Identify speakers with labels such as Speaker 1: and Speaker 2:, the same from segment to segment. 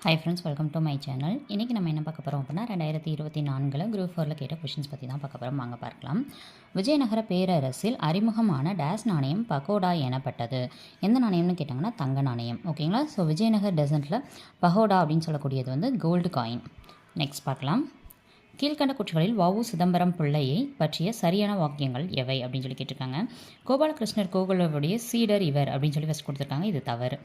Speaker 1: Hi friends, welcome to my channel. இன்றைக்கி நம்ம என்ன பார்க்க போகிறோம் அப்படின்னா 2024 குரூப் 4 கேட்ட கொஷின்ஸ் பற்றி தான் பார்க்க போகிறோம். வாங்க பார்க்கலாம். விஜயநகர பேரரசில் அறிமுகமான டேஸ் நாணயம் பகோடா எனப்பட்டது. எந்த நாணயம்னு கேட்டாங்கன்னா தங்க நாணயம். ஓகேங்களா. ஸோ விஜயநகர் டெசர்ட்டில் பகோடா அப்படின்னு சொல்லக்கூடியது வந்து கோல்டு காயின். நெக்ஸ்ட் பார்க்கலாம். கீழ்கண்ட கூற்றுகளில் வஉ சிதம்பரம் பிள்ளையை பற்றிய சரியான வாக்கியங்கள் எவை அப்படின்னு சொல்லி கேட்டிருக்காங்க. கோபாலகிருஷ்ணர் கோகுலவுடைய சீடர் இவர் அப்படின்னு சொல்லி ஃபஸ்ட் கொடுத்துருக்காங்க. இது தவறு.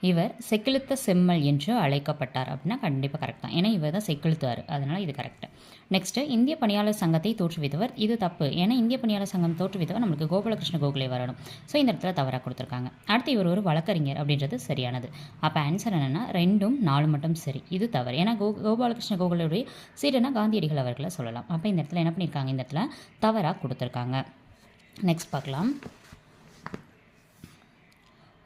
Speaker 1: இவர் செக்கிழுத்த செம்மல் என்று அழைக்கப்பட்டார் அப்படின்னா கண்டிப்பாக கரெக்ட் தான். ஏன்னா இவர் தான் செக்கிழுத்தார், அதனால் இது கரெக்ட். நெக்ஸ்ட்டு இந்திய பணியாளர் சங்கத்தை தோற்றுவித்தவர். இது தப்பு. ஏன்னா இந்திய பணியாளர் சங்கம் தோற்றுவித்தவர் நம்மளுக்கு கோபாலகிருஷ்ண கோகுலே வரணும். ஸோ இந்த இடத்துல தவறாக கொடுத்துருக்காங்க. அடுத்து இவர் ஒரு வழக்கறிஞர் அப்படின்றது சரியானது. அப்போ ஆன்சர் என்னென்னா 2, 4 மட்டும் சரி. இது தவறு. ஏன்னா கோபாலகிருஷ்ண கோகுலுடைய சீடனா காந்தியடிகள் அவர்களை சொல்லலாம். அப்போ இந்த இடத்துல என்ன பண்ணியிருக்காங்க, இந்த இடத்துல தவறாக கொடுத்துருக்காங்க. நெக்ஸ்ட் பார்க்கலாம்.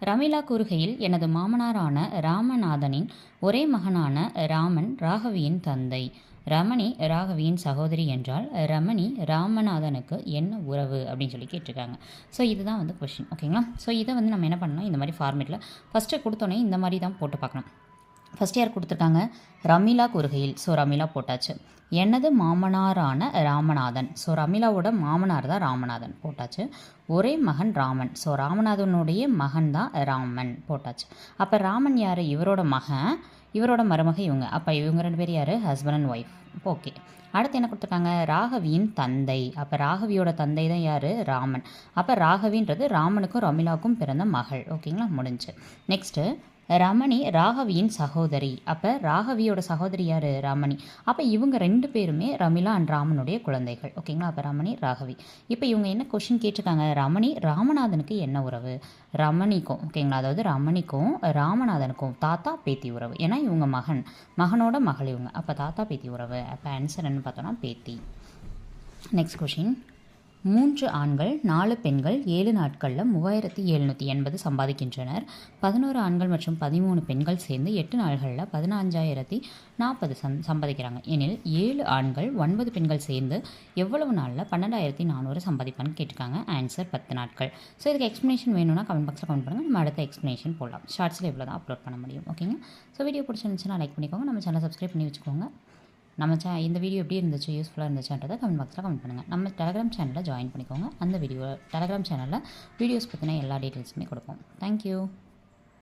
Speaker 1: ரமீலா கூறுகையில் எனது மாமனாரான ராமநாதனின் ஒரே மகனான ராமன் ராகவியின் தந்தை. ரமணி ராகவியின் சகோதரி என்றால் ரமணி ராமநாதனுக்கு என்ன உறவு அப்படின்னு சொல்லி கேட்டிருக்காங்க. ஸோ இதுதான் வந்து கொஷின். ஓகேங்களா. ஸோ இதை வந்து நம்ம என்ன பண்ணணும், இந்த மாதிரி ஃபார்மேட்டில் ஃபஸ்ட்டு கொடுத்தோன்னே இந்த மாதிரி தான் போட்டு பார்க்கணும். ஃபஸ்ட் யார் கொடுத்துருக்காங்க, ரமீலா கூறுகையில். ஸோ ரமீலா போட்டாச்சு. எனது மாமனாரான ராமநாதன். ஸோ ரமீலாவோட மாமனார் தான் ராமநாதன் போட்டாச்சு. ஒரே மகன் ராமன். ஸோ ராமநாதனுடைய மகன் தான் ராமன் போட்டாச்சு. அப்போ ராமன் யார், இவரோட மகன், இவரோட மருமக இவங்க. அப்போ இவங்க 2 பேர் யார், ஹஸ்பண்ட் அண்ட் ஒய்ஃப். ஓகே. அடுத்து என்ன கொடுத்துருக்காங்க, ராகவியின் தந்தை. அப்போ ராகவியோட தந்தை தான் யார், ராமன். அப்போ ராகவின்றது ராமனுக்கும் ரமீலாவுக்கும் பிறந்த மகள். ஓகேங்களா, முடிஞ்சு. நெக்ஸ்ட்டு ரமணி ராகவியின் சகோதரி. அப்போ ராகவியோட சகோதரி யார், ரமணி. அப்போ இவங்க 2 பேருமே ரமீலா அண்ட் ராமனுடைய குழந்தைகள். ஓகேங்களா. அப்போ ரமணி ராகவி. இப்போ இவங்க என்ன கொஷின் கேட்டிருக்காங்க, ரமணி ராமநாதனுக்கு என்ன உறவு. ரமணிக்கும், ஓகேங்களா, அதாவது ரமணிக்கும் ராமநாதனுக்கும் தாத்தா பேத்தி உறவு. ஏன்னா இவங்க மகனோட மகள் இவங்க. அப்போ தாத்தா பேத்தி உறவு. அப்போ ஆன்சர் என்ன பார்த்தோன்னா பேத்தி. Next question. 3 ஆண்கள் 4 பெண்கள் 7 நாட்களில் 3780 சம்பாதிக்கின்றனர். 11 ஆண்கள் மற்றும் 13 பெண்கள் சேர்ந்து 8 நாள்களில் 15040 சம்பாதிக்கிறாங்க. எனில் 7 ஆண்கள் 9 பெண்கள் சேர்ந்து எவ்வளவு நாளில் 12400 சம்பாதிப்பான்னு கேட்டிருக்காங்க. ஆன்சர் 10 நாட்கள். ஸோ இதுக்கு எக்ஸ்ப்ளனேஷன் வேணும்னா கமெண்ட் பாக்ஸில் கமெண்ட் பண்ணுங்கள். நம்ம அடுத்த எக்ஸ்ப்ளனேஷன் போடலாம். ஷார்ட்ஸில் இவ்வளோ தான் அப்லோட் பண்ண முடியும். ஓகேங்க. ஸோ வீடியோ பிடிச்சிருந்துச்சுன்னா லைக் பண்ணிக்கோங்க. நம்ம சேனலை சப்ஸ்கிரைப் பண்ணி வச்சுக்கோங்க. நம்ம இந்த வீடியோ எப்படி இருந்துச்சு, யூஸ்ஃபுல்லாக இருந்துச்சுன்றதை கமெண்ட் பாக்ஸில் கமெண்ட் பண்ணுங்கள். நம்ம டெலகிராம் சேனலில் ஜாயின் பண்ணிக்கோங்க. அந்த டெலகிராம் சேனலில் வீடியோஸ் பற்றின எல்லா டீட்டெயில்ஸுமே கொடுப்போம். தேங்க்யூ.